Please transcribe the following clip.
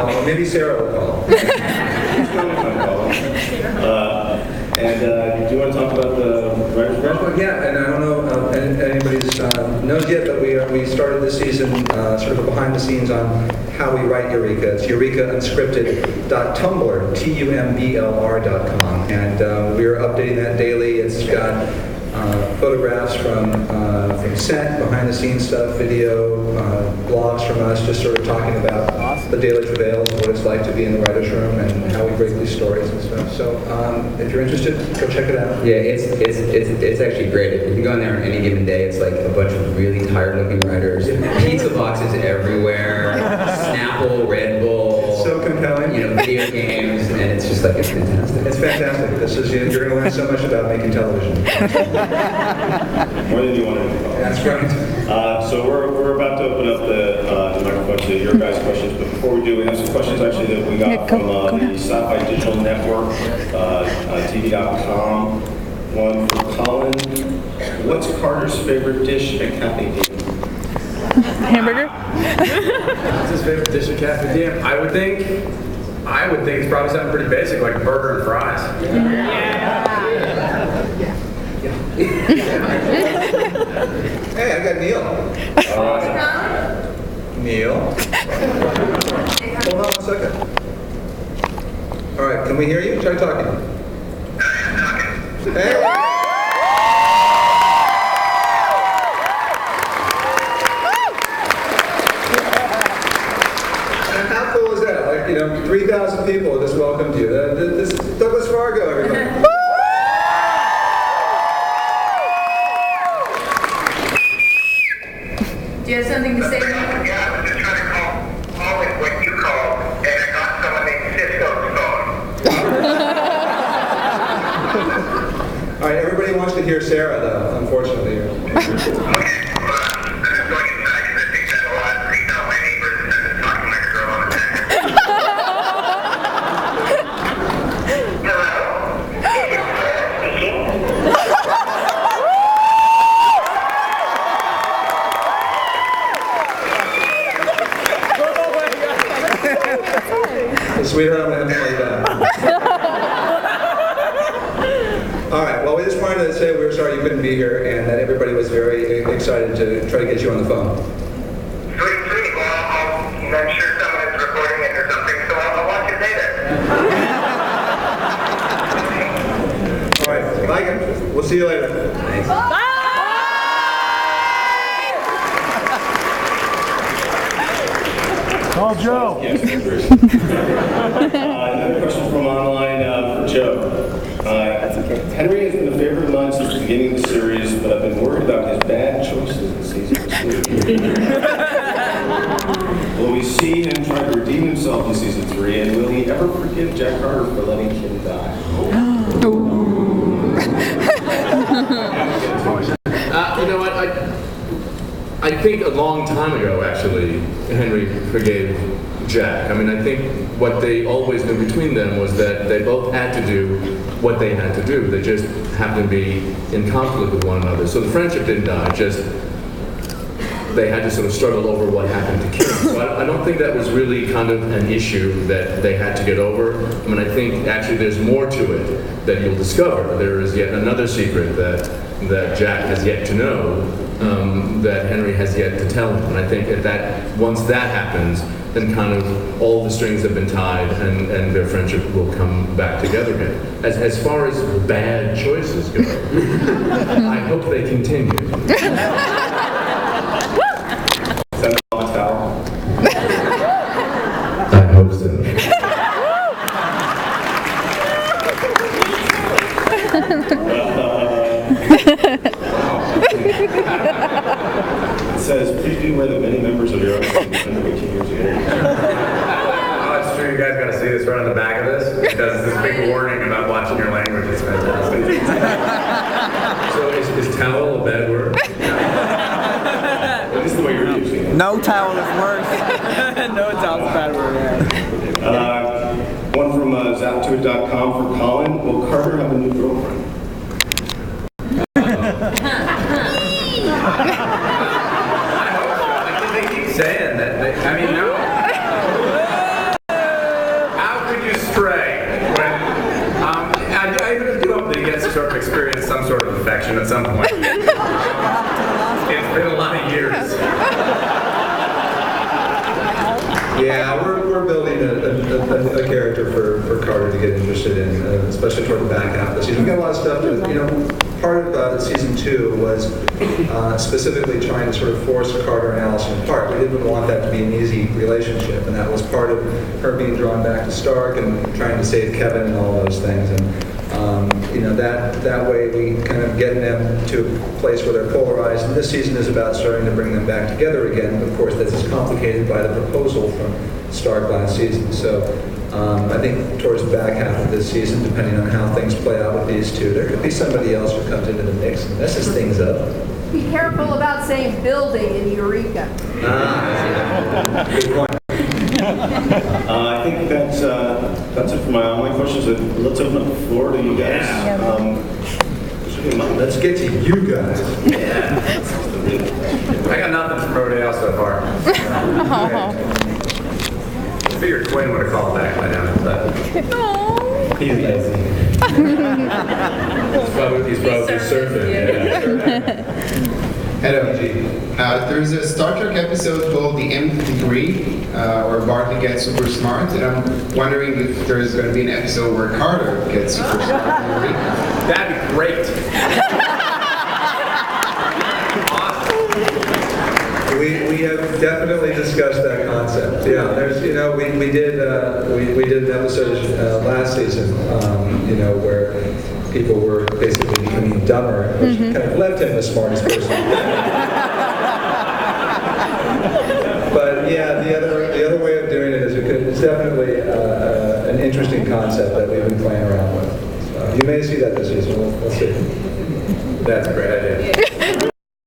call. Maybe Sarah will call. She's going to call. And do you want to talk about the writer's project? Yeah, and I don't know if anybody's knows yet, but we started this season sort of a behind the scenes on how we write Eureka. It's EurekaUnscripted.tumblr, TUMBLR.com, and we are updating that daily. It's got photographs from set, behind the scenes stuff, video, blogs from us, just sort of talking about the daily travails, what it's like to be in the writer's room, and how we break these stories and stuff. So if you're interested, go check it out. Yeah, it's actually great. If you go in there on any given day, it's like a bunch of really tired-looking writers, pizza boxes everywhere, Snapple, Red Bull. It's so compelling. Video games, and it's just like, it's fantastic. It's fantastic. You're going to learn so much about making television. More than you wanted to know. That's right. So we're about to open up the microphone to your guys' questions, but before we do, we have some questions actually that we got from the Sci-Fi Digital Network, TV.com. One from Colin. What's Carter's favorite dish at Cafe Diem? Hamburger? What's his favorite dish at Cafe Diem? I would think it's probably something pretty basic like a burger and fries. Hey, I got Neil. Neil. Hold on a second. All right, can we hear you? Try talking. Hey. And how cool is that? 3,000 people just welcomed you. This is Douglas Fargo, everybody. Do you have something to say? Yeah, I was just trying to call it what you called, and I got someone named Cisco's phone. All right, everybody wants to hear Sarah, though, unfortunately. Okay, I'm just going inside because I think that a lot freaked out my neighbors and then talking like a girl on the text. Hello? Speaking? Sweetheart, I'm going to have to lay down. All right, well, we just wanted to say we were sorry you couldn't be here and that everybody was very excited to try to get you on the phone. Sweet. Well, I'm sure someone is recording it or something, so I'll watch it later. All right, bye, guys. We'll see you later. Thanks. Call Joe. Yes, another question from online for Joe. Henry has been a favorite of mine since the beginning of the series, but I've been worried about his bad choices in season 2. Will we see him try to redeem himself in season 3, and will he ever forgive Jack Carter for letting Kim die? You know what? I think a long time ago, actually, Henry forgave Jack. I mean, I think what they always knew between them was that they both had to do what they had to do. They just happened to be in conflict with one another. So the friendship didn't die, just they had to sort of struggle over what happened to Kim. So I don't think that was really kind of an issue that they had to get over. I mean, I think actually there's more to it that you'll discover. There is yet another secret that Jack has yet to know, that Henry has yet to tell him. And I think once that happens, then kind of all the strings have been tied and their friendship will come back together again. As far as bad choices go, I hope they continue. Send them on a towel. I hope so. It says, please be aware that many members of your audience can spend 18 years together. Oh, it's true. You guys got to see this right on the back of this because this big warning about watching your language is fantastic. So is towel a bad word? This is the way you're using it. No towel is worse. No towel is a bad word. One from Zaptuit.com for Colin. Will Carter have a new girlfriend? Saying that, I mean, no. fashion at some point. It's been a lot of years. Yeah, we're building a character for Carter to get interested in, especially toward the back half of the season. We've got a lot of stuff to, part of season 2 was specifically trying to sort of force Carter and Allison apart. We didn't want that to be an easy relationship, and that was part of her being drawn back to Stark and trying to save Kevin and all those things. And that way we kind of get them to a place where they're polarized. And this season is about starting to bring them back together again. Of course, this is complicated by the proposal from Stark last season. So I think towards the back half of this season, depending on how things play out with these two, there could be somebody else who comes into the mix and messes things up. Be careful about saying building in Eureka. Good point. I think that's it for my online questions. Let's open up the floor to you guys. Let's get to you guys. Yeah. I got nothing from Rodale so far. I figured Quinn would have called back by now, but he's lazy. He's probably surfing. Yeah. Hello. There's a Star Trek episode called The Nth Degree, where Barkley gets super smart, and I'm wondering if there's going to be an episode where Carter gets super smart. That'd be great. We have definitely discussed that concept. Yeah, there's we did an episode last season where people were basically becoming dumber, which kind of left him the smartest person. But yeah, the other way of doing it is it's definitely an interesting concept that we've been playing around with. So you may see that this season. We'll see. That's a great idea.